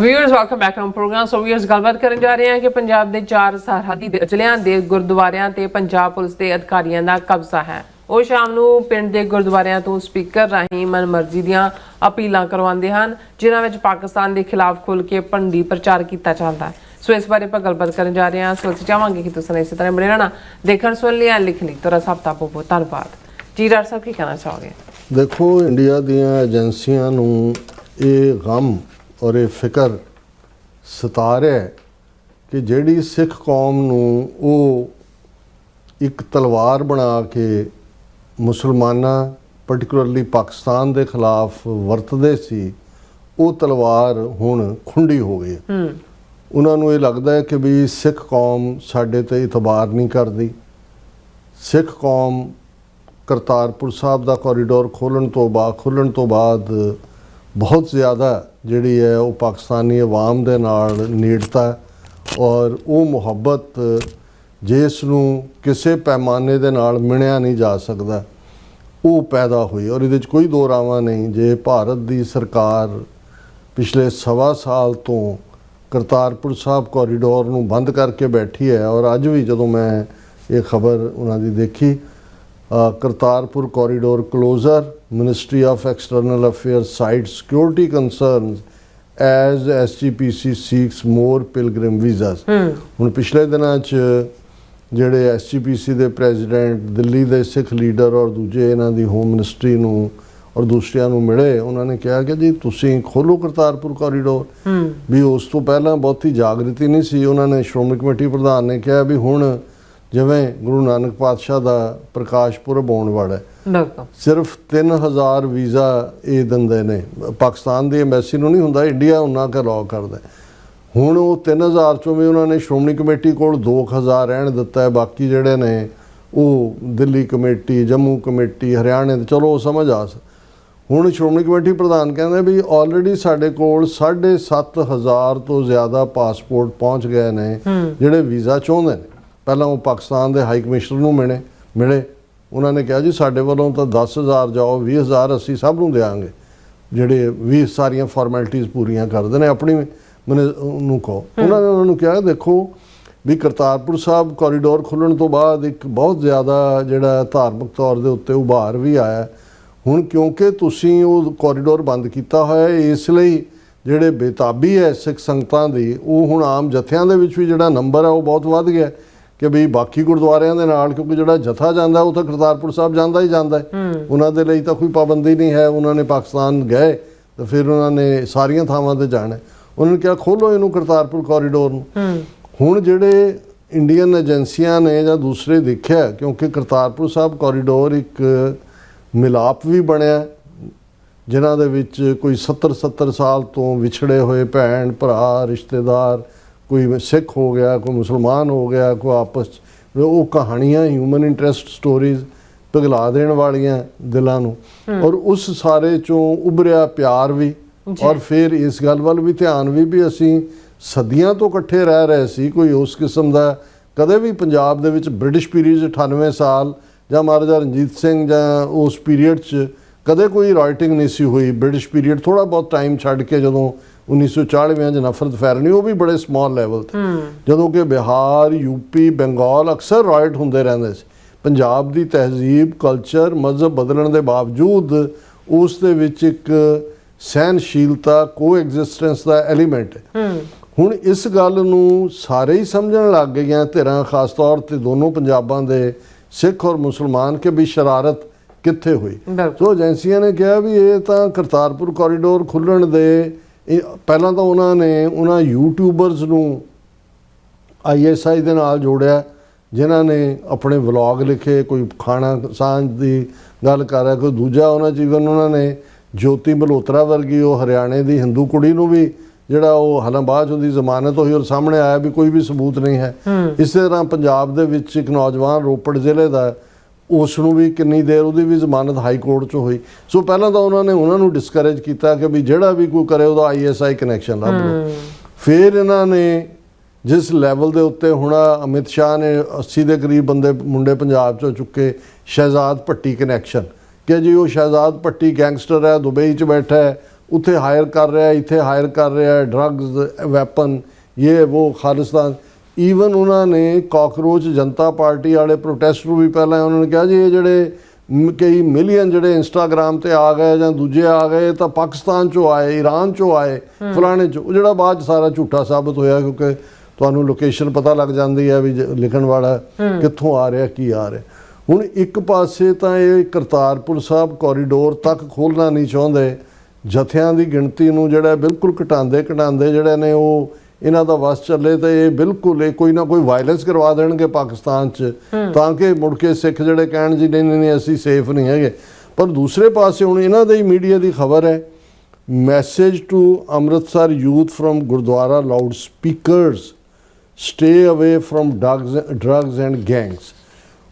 Viewers welcome back to program. So viewers ਗੱਲਬਾਤ ਕਰਨ ਜਾ ਰਹੇ ਹਾਂ ਕਿ ਪੰਜਾਬ ਦੇ 4 ਸਰਹੱਦੀ ਜ਼ਿਲ੍ਹਿਆਂ ਦੇ ਗੁਰਦੁਆਰਿਆਂ ਤੇ ਪੰਜਾਬ ਪੁਲਿਸ ਦੇ ਅਧਿਕਾਰੀਆਂ ਦਾ ਕਬਜ਼ਾ ਹੈ। ਉਹ ਸ਼ਾਮ ਨੂੰ ਪਿੰਡ ਦੇ ਗੁਰਦੁਆਰਿਆਂ ਤੋਂ ਸਪੀਕਰ ਰਾਹੀਂ ਮਨਮਰਜ਼ੀ ਦੀਆਂ ਅਪੀਲਾਂ ਕਰਵਾਉਂਦੇ ਹਨ, ਜਿਨ੍ਹਾਂ ਵਿੱਚ ਪਾਕਿਸਤਾਨ ਦੇ ਖਿਲਾਫ ਖੁੱਲ੍ਹ ਕੇ ਭੰਡੀ ਪ੍ਰਚਾਰ ਕੀਤਾ ਜਾਂਦਾ ਹੈ। ਸੋ ਇਸ ਬਾਰੇ ਆਪਾਂ ਗੱਲਬਾਤ ਕਰਨ ਜਾ ਰਹੇ ਹਾਂ। ਸੋ ਅਸੀਂ ਚਾਹਾਂਗੇ ਕਿ ਤੁਸੀਂ ਇਸੇ ਤਰ੍ਹਾਂ ਬਣੇ ਰਹਿਣਾ, ਦੇਖਣ ਸੁਣ ਲਿਆ ਲਿਖਣ ਲਈ ਤੁਹਾਡਾ ਸਭ ਦਾ ਬਹੁਤ ਬਹੁਤ ਧੰਨਵਾਦ ਜੀ। ਡਾਕਟਰ ਸਾਹਿਬ ਕੀ ਕਹਿਣਾ ਚਾਹੋਗੇ? ਦੇਖੋ, ਇੰਡੀਆ ਦੀਆਂ ਏਜੰਸੀਆਂ ਨੂੰ ਇਹ ਗਮ ਔਰ ਇਹ ਫਿਕਰ ਸਤਾ ਰਿਹਾ ਕਿ ਜਿਹੜੀ ਸਿੱਖ ਕੌਮ ਨੂੰ ਉਹ ਇੱਕ ਤਲਵਾਰ ਬਣਾ ਕੇ ਮੁਸਲਮਾਨਾਂ ਪਾਰਟਿਕੂਲਰਲੀ ਪਾਕਿਸਤਾਨ ਦੇ ਖਿਲਾਫ ਵਰਤਦੇ ਸੀ, ਉਹ ਤਲਵਾਰ ਹੁਣ ਖੁੰਡੀ ਹੋ ਗਈ। ਉਹਨਾਂ ਨੂੰ ਇਹ ਲੱਗਦਾ ਹੈ ਕਿ ਵੀ ਸਿੱਖ ਕੌਮ ਸਾਡੇ ਤੇ ਇਤਬਾਰ ਨਹੀਂ ਕਰਦੀ। ਸਿੱਖ ਕੌਮ ਕਰਤਾਰਪੁਰ ਸਾਹਿਬ ਦਾ ਕੋਰੀਡੋਰ ਖੋਲ੍ਹਣ ਤੋਂ ਬਾਅਦ ਬਹੁਤ ਜ਼ਿਆਦਾ ਜਿਹੜੀ ਹੈ ਉਹ ਪਾਕਿਸਤਾਨੀ ਆਵਾਮ ਦੇ ਨਾਲ ਨੇੜਤਾ ਔਰ ਉਹ ਮੁਹੱਬਤ ਜਿਸ ਨੂੰ ਕਿਸੇ ਪੈਮਾਨੇ ਦੇ ਨਾਲ ਮਿਣਿਆ ਨਹੀਂ ਜਾ ਸਕਦਾ, ਉਹ ਪੈਦਾ ਹੋਈ। ਔਰ ਇਹਦੇ 'ਚ ਕੋਈ ਦੋ ਰਾਵਾਂ ਨਹੀਂ, ਜੇ ਭਾਰਤ ਦੀ ਸਰਕਾਰ ਪਿਛਲੇ 1.25 ਸਾਲ ਤੋਂ ਕਰਤਾਰਪੁਰ ਸਾਹਿਬ ਕੋਰੀਡੋਰ ਨੂੰ ਬੰਦ ਕਰਕੇ ਬੈਠੀ ਹੈ, ਔਰ ਅੱਜ ਵੀ ਜਦੋਂ ਮੈਂ ਇਹ ਖਬਰ ਉਹਨਾਂ ਦੀ ਦੇਖੀ, Kartarpur corridor closure, Ministry of External Affairs cites security concerns as SGPC seeks more pilgrim visas। ਹੁਣ ਪਿਛਲੇ ਦਿਨਾਂ 'ਚ ਜਿਹੜੇ SGPC ਦੇ ਪ੍ਰੈਜ਼ੀਡੈਂਟ, ਦਿੱਲੀ ਦੇ ਸਿੱਖ ਲੀਡਰ ਔਰ ਦੂਜੇ ਇਹਨਾਂ ਦੀ ਹੋਮ ਮਿਨਿਸਟਰੀ ਨੂੰ ਔਰ ਦੂਸਰਿਆਂ ਨੂੰ ਮਿਲੇ, ਉਹਨਾਂ ਨੇ ਕਿਹਾ ਕਿ ਜੀ ਤੁਸੀਂ ਖੋਲ੍ਹੋ ਕਰਤਾਰਪੁਰ ਕੋਰੀਡੋਰ। ਵੀ ਉਸ ਤੋਂ ਪਹਿਲਾਂ ਬਹੁਤੀ ਜਾਗਰਤੀ ਨਹੀਂ ਸੀ। ਉਹਨਾਂ ਨੇ ਸ਼੍ਰੋਮਣੀ ਕਮੇਟੀ ਪ੍ਰਧਾਨ ਨੇ ਕਿਹਾ ਵੀ ਹੁਣ ਜਿਵੇਂ ਗੁਰੂ ਨਾਨਕ ਪਾਤਸ਼ਾਹ ਦਾ ਪ੍ਰਕਾਸ਼ ਪੁਰਬ ਆਉਣ ਵਾਲਾ ਹੈ, ਸਿਰਫ 3000 ਵੀਜ਼ਾ ਇਹ ਦਿੰਦੇ ਨੇ। ਪਾਕਿਸਤਾਨ ਦੀ ਐਮਬੈਸੀ ਨੂੰ ਨਹੀਂ ਹੁੰਦਾ, ਇੰਡੀਆ ਉਹਨਾਂ ਕੁ ਅਲਾਓ ਕਰਦਾ। ਹੁਣ ਉਹ 3000 ਚੋਂ ਵੀ ਉਹਨਾਂ ਨੇ ਸ਼੍ਰੋਮਣੀ ਕਮੇਟੀ ਕੋਲ 2000 ਰਹਿਣ ਦਿੱਤਾ ਹੈ। ਬਾਕੀ ਜਿਹੜੇ ਨੇ ਉਹ ਦਿੱਲੀ ਕਮੇਟੀ, ਜੰਮੂ ਕਮੇਟੀ, ਹਰਿਆਣੇ ਦੇ, ਚਲੋ ਉਹ ਸਮਝ ਆ। ਹੁਣ ਸ਼੍ਰੋਮਣੀ ਕਮੇਟੀ ਪ੍ਰਧਾਨ ਕਹਿੰਦੇ ਵੀ ਆਲਰੇਡੀ ਸਾਡੇ ਕੋਲ 7500 ਤੋਂ ਜ਼ਿਆਦਾ ਪਾਸਪੋਰਟ ਪਹੁੰਚ ਗਏ ਨੇ ਜਿਹੜੇ ਵੀਜ਼ਾ ਚਾਹੁੰਦੇ ਨੇ। ਪਹਿਲਾਂ ਉਹ ਪਾਕਿਸਤਾਨ ਦੇ ਹਾਈ ਕਮਿਸ਼ਨਰ ਨੂੰ ਮਿਲੇ। ਉਹਨਾਂ ਨੇ ਕਿਹਾ ਜੀ ਸਾਡੇ ਵੱਲੋਂ ਤਾਂ 10000 ਜਾਓ, 20000 ਅਸੀਂ ਸਭ ਨੂੰ ਦਿਆਂਗੇ ਜਿਹੜੇ 20 ਸਾਰੀਆਂ ਫਾਰਮੈਲਿਟੀਜ਼ ਪੂਰੀਆਂ ਕਰਦੇ ਨੇ, ਆਪਣੀ ਨੂੰ ਕਹੋ। ਉਹਨਾਂ ਨੂੰ ਕਿਹਾ ਦੇਖੋ ਵੀ ਕਰਤਾਰਪੁਰ ਸਾਹਿਬ ਕੋਰੀਡੋਰ ਖੁੱਲ੍ਹਣ ਤੋਂ ਬਾਅਦ ਇੱਕ ਬਹੁਤ ਜ਼ਿਆਦਾ ਜਿਹੜਾ ਧਾਰਮਿਕ ਤੌਰ ਦੇ ਉੱਤੇ ਉਭਾਰ ਵੀ ਆਇਆ। ਹੁਣ ਕਿਉਂਕਿ ਤੁਸੀਂ ਉਹ ਕੋਰੀਡੋਰ ਬੰਦ ਕੀਤਾ ਹੋਇਆ, ਇਸ ਲਈ ਜਿਹੜੇ ਬੇਤਾਬੀ ਹੈ ਸਿੱਖ ਸੰਗਤਾਂ ਦੀ, ਉਹ ਹੁਣ ਆਮ ਜਥਿਆਂ ਦੇ ਵਿੱਚ ਵੀ ਜਿਹੜਾ ਨੰਬਰ ਹੈ ਉਹ ਬਹੁਤ ਵੱਧ ਗਿਆ ਕਿ ਵੀ ਬਾਕੀ ਗੁਰਦੁਆਰਿਆਂ ਦੇ ਨਾਲ, ਕਿਉਂਕਿ ਜਿਹੜਾ ਜਥਾ ਜਾਂਦਾ ਉਹ ਤਾਂ ਕਰਤਾਰਪੁਰ ਸਾਹਿਬ ਜਾਂਦਾ ਹੀ ਜਾਂਦਾ ਹੈ। ਉਹਨਾਂ ਦੇ ਲਈ ਤਾਂ ਕੋਈ ਪਾਬੰਦੀ ਨਹੀਂ ਹੈ। ਉਹਨਾਂ ਨੇ ਪਾਕਿਸਤਾਨ ਗਏ ਤਾਂ ਫਿਰ ਉਹਨਾਂ ਨੇ ਸਾਰੀਆਂ ਥਾਵਾਂ 'ਤੇ ਜਾਣਾ। ਉਹਨਾਂ ਨੇ ਕਿਹਾ ਖੋਲ੍ਹੋ ਇਹਨੂੰ ਕਰਤਾਰਪੁਰ ਕੋਰੀਡੋਰ ਨੂੰ। ਹੁਣ ਜਿਹੜੇ ਇੰਡੀਅਨ ਏਜੰਸੀਆਂ ਨੇ ਜਾਂ ਦੂਸਰੇ ਦੇਖਿਆ, ਕਿਉਂਕਿ ਕਰਤਾਰਪੁਰ ਸਾਹਿਬ ਕੋਰੀਡੋਰ ਇੱਕ ਮਿਲਾਪ ਵੀ ਬਣਿਆ, ਜਿਨ੍ਹਾਂ ਦੇ ਵਿੱਚ ਕੋਈ 70 ਸਾਲ ਤੋਂ ਵਿਛੜੇ ਹੋਏ ਭੈਣ ਭਰਾ ਰਿਸ਼ਤੇਦਾਰ, ਕੋਈ ਸਿੱਖ ਹੋ ਗਿਆ, ਕੋਈ ਮੁਸਲਮਾਨ ਹੋ ਗਿਆ, ਕੋਈ ਆਪਸ 'ਚ ਉਹ ਕਹਾਣੀਆਂ, ਹਿਊਮਨ ਇੰਟਰਸਟ ਸਟੋਰੀਜ਼ ਪਿਘਲਾ ਦੇਣ ਵਾਲੀਆਂ ਦਿਲਾਂ ਨੂੰ। ਔਰ ਉਸ ਸਾਰੇ 'ਚੋਂ ਉਭਰਿਆ ਪਿਆਰ ਵੀ, ਔਰ ਫਿਰ ਇਸ ਗੱਲ ਵੱਲ ਵੀ ਧਿਆਨ ਵੀ ਅਸੀਂ ਸਦੀਆਂ ਤੋਂ ਇਕੱਠੇ ਰਹਿ ਰਹੇ ਸੀ। ਕੋਈ ਉਸ ਕਿਸਮ ਦਾ ਕਦੇ ਵੀ ਪੰਜਾਬ ਦੇ ਵਿੱਚ ਬ੍ਰਿਟਿਸ਼ ਪੀਰੀਅਡ 'ਚ 98 ਸਾਲ ਜਾਂ ਮਹਾਰਾਜਾ ਰਣਜੀਤ ਸਿੰਘ ਜਾਂ ਉਸ ਪੀਰੀਅਡ 'ਚ ਕਦੇ ਕੋਈ ਰਾਈਟਿੰਗ ਨਹੀਂ ਸੀ ਹੋਈ। ਬ੍ਰਿਟਿਸ਼ ਪੀਰੀਅਡ ਥੋੜ੍ਹਾ ਬਹੁਤ ਟਾਈਮ ਛੱਡ ਕੇ ਜਦੋਂ 1940 'ਚ ਨਫ਼ਰਤ ਫੈਲਣੀ, ਉਹ ਵੀ ਬੜੇ ਸਮਾਲ ਲੈਵਲ 'ਤੇ, ਜਦੋਂ ਕਿ ਬਿਹਾਰ, ਯੂਪੀ, ਬੰਗਾਲ ਅਕਸਰ ਰਾਈਟ ਹੁੰਦੇ ਰਹਿੰਦੇ ਸੀ। ਪੰਜਾਬ ਦੀ ਤਹਿਜ਼ੀਬ, ਕਲਚਰ, ਮਜ਼ਹਬ ਬਦਲਣ ਦੇ ਬਾਵਜੂਦ ਉਸ ਦੇ ਵਿੱਚ ਇੱਕ ਸਹਿਨਸ਼ੀਲਤਾ, ਕੋਐਗਜ਼ਿਸਟੈਂਸ ਦਾ ਐਲੀਮੈਂਟ ਹੈ। ਹੁਣ ਇਸ ਗੱਲ ਨੂੰ ਸਾਰੇ ਹੀ ਸਮਝਣ ਲੱਗ ਗਈਆਂ ਧਿਰਾਂ, ਖਾਸ ਤੌਰ 'ਤੇ ਦੋਨੋਂ ਪੰਜਾਬਾਂ ਦੇ ਸਿੱਖ ਔਰ ਮੁਸਲਮਾਨ, ਕਿ ਵੀ ਸ਼ਰਾਰਤ ਕਿੱਥੇ ਹੋਈ। ਸੋ ਏਜੰਸੀਆਂ ਨੇ ਕਿਹਾ ਵੀ ਇਹ ਤਾਂ ਕਰਤਾਰਪੁਰ ਕੋਰੀਡੋਰ ਖੁੱਲ੍ਹਣ ਦੇ ਪਹਿਲਾਂ ਤਾਂ ਉਹਨਾਂ ਯੂਟਿਊਬਰਸ ਨੂੰ ISI ਦੇ ਨਾਲ ਜੋੜਿਆ, ਜਿਨ੍ਹਾਂ ਨੇ ਆਪਣੇ ਵਲੌਗ ਲਿਖੇ, ਕੋਈ ਖਾਣਾ ਸਾਂਝ ਦੀ ਗੱਲ ਕਰ ਰਿਹਾ, ਕੋਈ ਦੂਜਾ। ਉਹਨਾਂ 'ਚ ਈਵਨ ਉਹਨਾਂ ਨੇ ਜੋਤੀ ਮਲਹੋਤਰਾ ਵਰਗੀ ਉਹ ਹਰਿਆਣੇ ਦੀ ਹਿੰਦੂ ਕੁੜੀ ਨੂੰ ਵੀ, ਜਿਹੜਾ ਉਹ ਹਾਲਾਂ ਬਾਅਦ 'ਚ ਉਹਦੀ ਜ਼ਮਾਨਤ ਹੋਈ ਔਰ ਸਾਹਮਣੇ ਆਇਆ ਵੀ ਕੋਈ ਵੀ ਸਬੂਤ ਨਹੀਂ ਹੈ। ਇਸੇ ਤਰ੍ਹਾਂ ਪੰਜਾਬ ਦੇ ਵਿੱਚ ਇੱਕ ਨੌਜਵਾਨ ਰੋਪੜ ਜ਼ਿਲ੍ਹੇ ਦਾ, ਉਸ ਨੂੰ ਵੀ ਕਿੰਨੀ ਦੇਰ ਉਹਦੀ ਵੀ ਜ਼ਮਾਨਤ ਹਾਈ ਕੋਰਟ 'ਚ ਹੋਈ। ਸੋ ਪਹਿਲਾਂ ਤਾਂ ਉਹਨਾਂ ਨੂੰ ਡਿਸਕਰੇਜ ਕੀਤਾ ਕਿ ਵੀ ਜਿਹੜਾ ਵੀ ਕੋਈ ਕਰੇ ਉਹਦਾ ISI ਕਨੈਕਸ਼ਨ ਲੱਭ ਲਓ। ਫਿਰ ਇਹਨਾਂ ਨੇ ਜਿਸ ਲੈਵਲ ਦੇ ਉੱਤੇ ਹੁਣ ਅਮਿਤ ਸ਼ਾਹ ਨੇ 80 ਦੇ ਕਰੀਬ ਮੁੰਡੇ ਪੰਜਾਬ 'ਚੋਂ ਚੁੱਕੇ, ਸ਼ਹਿਜ਼ਾਦ ਭੱਟੀ ਕਨੈਕਸ਼ਨ, ਕਿ ਜੀ ਉਹ ਸ਼ਹਿਜ਼ਾਦ ਭੱਟੀ ਗੈਂਗਸਟਰ ਹੈ, ਦੁਬਈ 'ਚ ਬੈਠਾ ਹੈ, ਉੱਥੇ ਹਾਇਰ ਕਰ ਰਿਹਾ, ਇੱਥੇ ਹਾਇਰ ਕਰ ਰਿਹਾ, ਡਰੱਗਸ, ਵੈਪਨ, ਇਹ ਉਹ, ਖਾਲਿਸਤਾਨ। ਈਵਨ ਉਹਨਾਂ ਨੇ ਕਾਕਰੋਚ ਜਨਤਾ ਪਾਰਟੀ ਵਾਲੇ ਪ੍ਰੋਟੈਸਟ ਨੂੰ ਵੀ ਪਹਿਲਾਂ ਉਹਨਾਂ ਨੇ ਕਿਹਾ ਜੀ ਇਹ ਜਿਹੜੇ ਕਈ ਮਿਲੀਅਨ ਜਿਹੜੇ ਇੰਸਟਾਗ੍ਰਾਮ ਤੇ ਆ ਗਏ ਜਾਂ ਦੂਜੇ ਆ ਗਏ ਤਾਂ ਪਾਕਿਸਤਾਨ ਚੋਂ ਆਏ, ਈਰਾਨ ਚੋਂ ਆਏ, ਫਲਾਣੇ ਚੋਂ, ਉਹ ਜਿਹੜਾ ਬਾਅਦ 'ਚ ਸਾਰਾ ਝੂਠਾ ਸਾਬਤ ਹੋਇਆ, ਕਿਉਂਕਿ ਤੁਹਾਨੂੰ ਲੋਕੇਸ਼ਨ ਪਤਾ ਲੱਗ ਜਾਂਦੀ ਹੈ ਵੀ ਲਿਖਣ ਵਾਲਾ ਕਿੱਥੋਂ ਆ ਰਿਹਾ, ਕੀ ਆ ਰਿਹਾ। ਹੁਣ ਇੱਕ ਪਾਸੇ ਤਾਂ ਇਹ ਕਰਤਾਰਪੁਰ ਸਾਹਿਬ ਕੋਰੀਡੋਰ ਤੱਕ ਖੋਲ੍ਹਣਾ ਨਹੀਂ ਚਾਹੁੰਦੇ, ਜਥਿਆਂ ਦੀ ਗਿਣਤੀ ਨੂੰ ਜਿਹੜਾ ਬਿਲਕੁਲ ਘਟਾਉਂਦੇ ਜਿਹੜੇ ਨੇ ਉਹ ਇਹਨਾਂ ਦਾ ਵਸ ਚੱਲੇ ਤਾਂ ਇਹ ਬਿਲਕੁਲ ਇਹ ਕੋਈ ਨਾ ਕੋਈ ਵਾਇਲੈਂਸ ਕਰਵਾ ਦੇਣਗੇ ਪਾਕਿਸਤਾਨ 'ਚ, ਤਾਂ ਕਿ ਮੁੜ ਕੇ ਸਿੱਖ ਜਿਹੜੇ ਕਹਿਣ ਜੀ ਨਹੀਂ ਅਸੀਂ ਸੇਫ ਨਹੀਂ ਹੈਗੇ। ਪਰ ਦੂਸਰੇ ਪਾਸੇ ਹੁਣ ਇਹਨਾਂ ਦੇ ਹੀ ਮੀਡੀਆ ਦੀ ਖਬਰ ਹੈ, message to Amritsar youth from gurdwara loud speakers, stay away from drugs and gangs.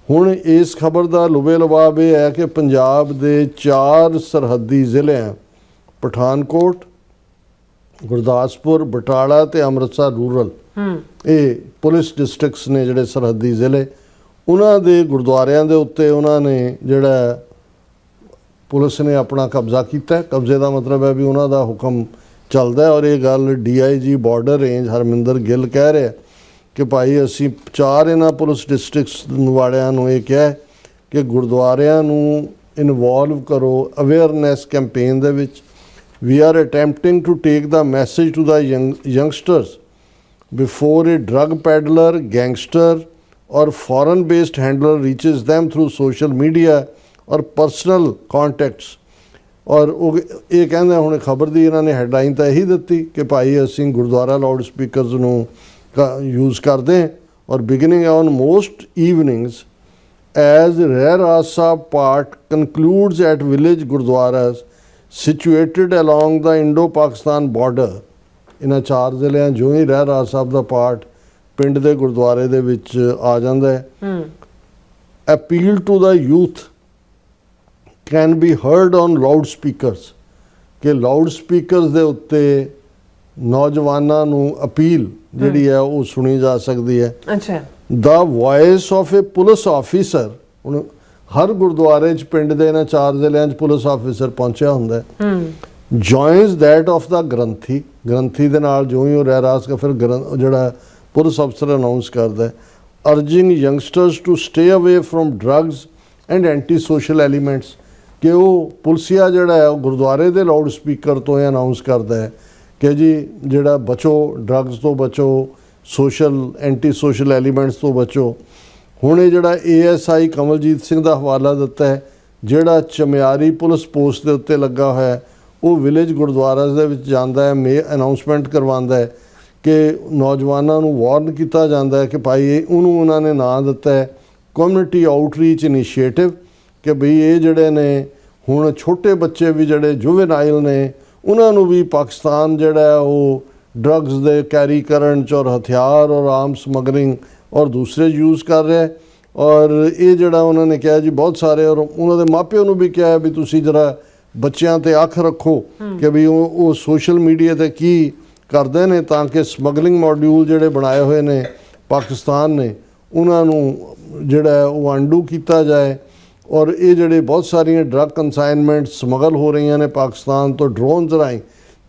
ਹੁਣ ਇਸ ਖਬਰ ਦਾ ਲੁਬੇ ਲਬਾਬ ਇਹ ਹੈ ਕਿ ਪੰਜਾਬ ਦੇ 4 ਸਰਹੱਦੀ ਜ਼ਿਲ੍ਹਿਆਂ ਪਠਾਨਕੋਟ, ਗੁਰਦਾਸਪੁਰ, ਬਟਾਲਾ ਤੇ ਅੰਮ੍ਰਿਤਸਰ ਰੂਰਲ, ਇਹ ਪੁਲਿਸ ਡਿਸਟ੍ਰਿਕਟਸ ਨੇ ਜਿਹੜੇ ਸਰਹੱਦੀ ਜ਼ਿਲ੍ਹੇ, ਉਹਨਾਂ ਦੇ ਗੁਰਦੁਆਰਿਆਂ ਦੇ ਉੱਤੇ ਉਹਨਾਂ ਨੇ ਜਿਹੜਾ ਪੁਲਿਸ ਨੇ ਆਪਣਾ ਕਬਜ਼ਾ ਕੀਤਾ। ਕਬਜ਼ੇ ਦਾ ਮਤਲਬ ਹੈ ਵੀ ਉਹਨਾਂ ਦਾ ਹੁਕਮ ਚੱਲਦਾ ਹੈ, ਔਰ ਇਹ ਗੱਲ DIG border range Harminder Gill ਕਹਿ ਰਿਹਾ ਕਿ ਭਾਈ ਅਸੀਂ 4 ਇਹਨਾਂ ਪੁਲਿਸ ਡਿਸਟ੍ਰਿਕਟਸ ਵਾਲਿਆਂ ਨੂੰ ਇਹ ਕਿਹਾ ਕਿ ਗੁਰਦੁਆਰਿਆਂ ਨੂੰ ਇਨਵੋਲਵ ਕਰੋ ਅਵੇਅਰਨੈਸ ਕੈਂਪੇਨ ਦੇ ਵਿੱਚ। We are attempting to take the message to the youngsters before a drug peddler, gangster or foreign-based handler reaches them through social media or personal contacts। ਔਰ ਉਹ ਇਹ ਕਹਿੰਦੇ ਹੁਣ ਖਬਰ ਦੀ ਇਹਨਾਂ ਨੇ ਹੈਡਲਾਈਨ ਤਾਂ ਇਹੀ ਦਿੱਤੀ ਕਿ ਭਾਈ ਅਸੀਂ ਗੁਰਦੁਆਰਾ ਲਾਊਡ ਸਪੀਕਰਸ ਨੂੰ ਯੂਜ਼ ਕਰਦੇ ਹਾਂ, ਔਰ beginning on most evenings as Rehras Sahib ਪਾਠ concludes at village gurdwaras situated along the Indo-Pakistan border। ਇਹਨਾਂ 4 ਜ਼ਿਲ੍ਹਿਆਂ ਜੋ ਹੀ ਰਹਿਰਾਸ ਸਾਹਿਬ ਦਾ ਪਾਠ ਪਿੰਡ ਦੇ ਗੁਰਦੁਆਰੇ ਦੇ ਵਿੱਚ ਆ ਜਾਂਦਾ ਹੈ। appeal to the youth can be heard on loud speakers, ਕਿ ਲਾਊਡ ਸਪੀਕਰਸ ਦੇ ਉੱਤੇ ਨੌਜਵਾਨਾਂ ਨੂੰ ਅਪੀਲ ਜਿਹੜੀ ਹੈ ਉਹ ਸੁਣੀ ਜਾ ਸਕਦੀ ਹੈ। ਅੱਛਾ, the voice of a police officer, ਹੁਣ ਹਰ ਗੁਰਦੁਆਰੇ 'ਚ ਪਿੰਡ ਦੇ ਇਹਨਾਂ 4 ਜ਼ਿਲ੍ਹਿਆਂ 'ਚ ਪੁਲਿਸ ਆਫੀਸਰ ਪਹੁੰਚਿਆ ਹੁੰਦਾ, ਜੁਆਇਨਸ ਦੈਟ ਆਫ ਦਾ ਗ੍ਰੰਥੀ ਦੇ ਨਾਲ ਜੋ ਹੀ ਉਹ ਰਹਿਰਾਸ ਦਾ ਫਿਰ ਜਿਹੜਾ ਪੁਲਿਸ ਅਫਸਰ ਅਨਾਉਂਸ ਕਰਦਾ, urging youngsters to stay away from drugs and anti social elements, ਕਿ ਉਹ ਪੁਲਸੀਆ ਜਿਹੜਾ ਹੈ ਉਹ ਗੁਰਦੁਆਰੇ ਦੇ ਲਾਊਡ ਸਪੀਕਰ ਤੋਂ ਇਹ ਅਨਾਉਂਸ ਕਰਦਾ ਹੈ ਕਿ ਜੀ ਜਿਹੜਾ ਬਚੋ, ਡਰੱਗਸ ਤੋਂ ਬਚੋ, ਐਂਟੀ ਸੋਸ਼ਲ ਐਲੀਮੈਂਟਸ ਤੋਂ ਬਚੋ। ਹੁਣ ਇਹ ਜਿਹੜਾ ASI ਕਮਲਜੀਤ ਸਿੰਘ ਦਾ ਹਵਾਲਾ ਦਿੱਤਾ ਹੈ, ਜਿਹੜਾ ਚਮਿਆਰੀ ਪੁਲਿਸ ਪੋਸਟ ਦੇ ਉੱਤੇ ਲੱਗਾ ਹੋਇਆ, ਉਹ ਵਿਲੇਜ ਗੁਰਦੁਆਰਾਸ ਦੇ ਵਿੱਚ ਜਾਂਦਾ ਹੈ, ਅਨਾਉਂਸਮੈਂਟ ਕਰਵਾਉਂਦਾ ਹੈ ਕਿ ਨੌਜਵਾਨਾਂ ਨੂੰ ਵਾਰਨ ਕੀਤਾ ਜਾਂਦਾ ਹੈ ਕਿ ਭਾਈ ਉਹਨੂੰ ਉਹਨਾਂ ਨੇ ਨਾਂ ਦਿੱਤਾ ਹੈ ਕਮਿਊਨਿਟੀ ਆਊਟਰੀਚ ਇਨੀਸ਼ੀਏਟਿਵ, ਕਿ ਬਈ ਇਹ ਜਿਹੜੇ ਨੇ ਹੁਣ ਛੋਟੇ ਬੱਚੇ ਵੀ ਜਿਹੜੇ ਜੁਵੇਨਾਈਲ ਨੇ ਉਹਨਾਂ ਨੂੰ ਵੀ ਪਾਕਿਸਤਾਨ ਜਿਹੜਾ ਉਹ ਡਰੱਗਸ ਦੇ ਕੈਰੀ ਕਰਨ 'ਚ ਔਰ ਹਥਿਆਰ ਔਰ ਆਰਮ ਸਮਗਲਿੰਗ ਔਰ ਦੂਸਰੇ ਯੂਜ਼ ਕਰ ਰਿਹਾ। ਔਰ ਇਹ ਜਿਹੜਾ ਉਹਨਾਂ ਨੇ ਕਿਹਾ ਜੀ ਬਹੁਤ ਸਾਰੇ, ਔਰ ਉਹਨਾਂ ਦੇ ਮਾਪਿਆਂ ਨੂੰ ਵੀ ਕਿਹਾ ਵੀ ਤੁਸੀਂ ਜਰਾ ਬੱਚਿਆਂ ਤੇ ਅੱਖ ਰੱਖੋ ਕਿ ਵੀ ਉਹ ਸੋਸ਼ਲ ਮੀਡੀਆ ਤੇ ਕੀ ਕਰਦੇ ਨੇ, ਤਾਂ ਕਿ ਸਮਗਲਿੰਗ ਮੋਡਿਊਲ ਜਿਹੜੇ ਬਣਾਏ ਹੋਏ ਨੇ ਪਾਕਿਸਤਾਨ ਨੇ ਉਹਨਾਂ ਨੂੰ ਜਿਹੜਾ ਉਹ ਅੰਡੂ ਕੀਤਾ ਜਾਏ। ਔਰ ਇਹ ਜਿਹੜੇ ਬਹੁਤ ਸਾਰੀਆਂ ਡਰੱਗ ਕੰਸਾਈਨਮੈਂਟ ਸਮਗਲ ਹੋ ਰਹੀਆਂ ਨੇ ਪਾਕਿਸਤਾਨ ਤੋਂ ਡਰੋਨਸ ਰਾਹੀਂ,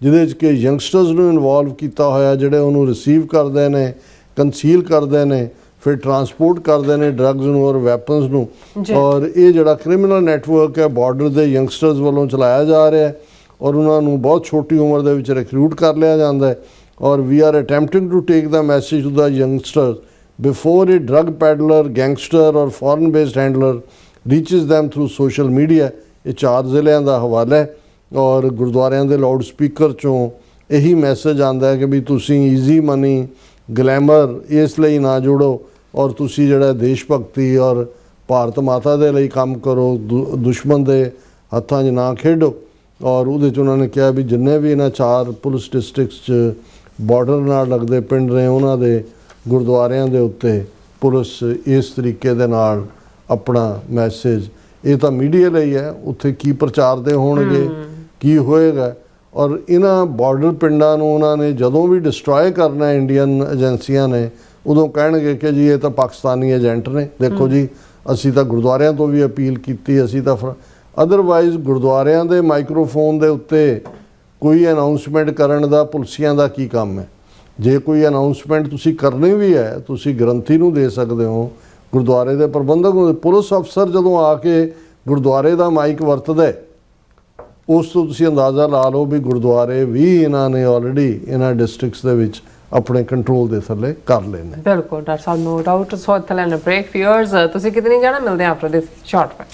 ਜਿਹਦੇ 'ਚ ਕਿ ਯੰਗਸਟਰਸ ਨੂੰ ਇਨਵੋਲਵ ਕੀਤਾ ਹੋਇਆ, ਜਿਹੜੇ ਉਹਨੂੰ ਰਿਸੀਵ ਕਰਦੇ ਨੇ, ਕੰਸੀਲ ਕਰਦੇ ਨੇ, ਫਿਰ ਟਰਾਂਸਪੋਰਟ ਕਰਦੇ ਨੇ ਡਰੱਗਸ ਨੂੰ ਔਰ ਵੈਪਨਸ ਨੂੰ। ਔਰ ਇਹ ਜਿਹੜਾ ਕ੍ਰਿਮੀਨਲ ਨੈਟਵਰਕ ਹੈ ਬਾਰਡਰ ਦੇ ਯੰਗਸਟਰਸ ਵੱਲੋਂ ਚਲਾਇਆ ਜਾ ਰਿਹਾ ਹੈ, ਔਰ ਉਹਨਾਂ ਨੂੰ ਬਹੁਤ ਛੋਟੀ ਉਮਰ ਦੇ ਵਿੱਚ ਰਿਕਰੂਟ ਕਰ ਲਿਆ ਜਾਂਦਾ ਹੈ। ਔਰ we are attempting to take the message to the youngsters before a drug peddler, gangster ਔਰ foreign based handler reaches them through social media. ਇਹ 4 ਜ਼ਿਲ੍ਹਿਆਂ ਦਾ ਹਵਾਲਾ ਹੈ, ਔਰ ਗੁਰਦੁਆਰਿਆਂ ਦੇ ਲਾਊਡ ਸਪੀਕਰ 'ਚੋਂ ਇਹੀ ਮੈਸੇਜ ਆਉਂਦਾ ਹੈ ਕਿ ਵੀ ਤੁਸੀਂ ਈਜ਼ੀ ਮਨੀ, ਗਲੈਮਰ ਇਸ ਲਈ ਨਾ ਜੋੜੋ, ਔਰ ਤੁਸੀਂ ਜਿਹੜਾ ਦੇਸ਼ ਭਗਤੀ ਔਰ ਭਾਰਤ ਮਾਤਾ ਦੇ ਲਈ ਕੰਮ ਕਰੋ, ਦੁਸ਼ਮਣ ਦੇ ਹੱਥਾਂ 'ਚ ਨਾ ਖੇਡੋ। ਔਰ ਉਹਦੇ 'ਚ ਉਹਨਾਂ ਨੇ ਕਿਹਾ ਵੀ ਜਿੰਨੇ ਵੀ ਇਹਨਾਂ 4 ਪੁਲਿਸ ਡਿਸਟ੍ਰਿਕਟਸ 'ਚ ਬਾਰਡਰ ਨਾਲ ਲੱਗਦੇ ਪਿੰਡ ਨੇ ਉਹਨਾਂ ਦੇ ਗੁਰਦੁਆਰਿਆਂ ਦੇ ਉੱਤੇ ਪੁਲਿਸ ਇਸ ਤਰੀਕੇ ਦੇ ਨਾਲ ਆਪਣਾ ਮੈਸੇਜ, ਇਹ ਤਾਂ ਮੀਡੀਆ ਲਈ ਹੈ, ਉੱਥੇ ਕੀ ਪ੍ਰਚਾਰ ਦੇ ਹੋਣਗੇ, ਕੀ ਹੋਏਗਾ। ਔਰ ਇਹਨਾਂ ਬਾਰਡਰ ਪਿੰਡਾਂ ਨੂੰ ਉਹਨਾਂ ਨੇ ਜਦੋਂ ਵੀ ਡਿਸਟਰੋਏ ਕਰਨਾ ਇੰਡੀਅਨ ਏਜੰਸੀਆਂ ਨੇ, ਉਦੋਂ ਕਹਿਣਗੇ ਕਿ ਜੀ ਇਹ ਤਾਂ ਪਾਕਿਸਤਾਨੀ ਏਜੰਟ ਨੇ, ਦੇਖੋ ਜੀ ਅਸੀਂ ਤਾਂ ਗੁਰਦੁਆਰਿਆਂ ਤੋਂ ਵੀ ਅਪੀਲ ਕੀਤੀ, ਅਸੀਂ ਤਾਂ ਅਦਰਵਾਈਜ਼ ਗੁਰਦੁਆਰਿਆਂ ਦੇ ਮਾਈਕਰੋਫੋਨ ਦੇ ਉੱਤੇ ਕੋਈ ਅਨਾਉਂਸਮੈਂਟ ਕਰਨ ਦਾ ਪੁਲਿਸੀਆਂ ਦਾ ਕੀ ਕੰਮ ਹੈ? ਜੇ ਕੋਈ ਅਨਾਉਂਸਮੈਂਟ ਤੁਸੀਂ ਕਰਨੀ ਵੀ ਹੈ, ਤੁਸੀਂ ਗ੍ਰੰਥੀ ਨੂੰ ਦੇ ਸਕਦੇ ਹੋ, ਗੁਰਦੁਆਰੇ ਦੇ ਪ੍ਰਬੰਧਕ ਨੂੰ। ਪੁਲਿਸ ਅਫਸਰ ਜਦੋਂ ਆ ਕੇ ਗੁਰਦੁਆਰੇ ਦਾ ਮਾਈਕ ਵਰਤਦਾ ਹੈ, ਉਸ ਤੋਂ ਤੁਸੀਂ ਅੰਦਾਜ਼ਾ ਲਾ ਲਓ ਵੀ ਗੁਰਦੁਆਰੇ ਵੀ ਇਹਨਾਂ ਨੇ ਆਲਰੇਡੀ ਇਹਨਾਂ ਡਿਸਟ੍ਰਿਕਟਸ ਦੇ ਵਿੱਚ ਆਪਣੇ ਕੰਟਰੋਲ ਦੇ ਥੱਲੇ ਕਰ ਲਏ ਨੇ। ਬਿਲਕੁਲ ਡਾਕਟਰ ਸਾਹਿਬ, ਨੋ ਡਾਊਟ। ਸੋ ਇੱਥੇ ਲੈਣਾ ਬ੍ਰੇਕ ਫਿਅਰਸ, ਤੁਸੀਂ ਕਿਤੇ ਨਹੀਂ ਜਾਣਾ, ਮਿਲਦੇ ਹਾਂ ਆਫਟਰ ਦਿਸ ਸ਼ਾਰਟ ਬ੍ਰੇਕ।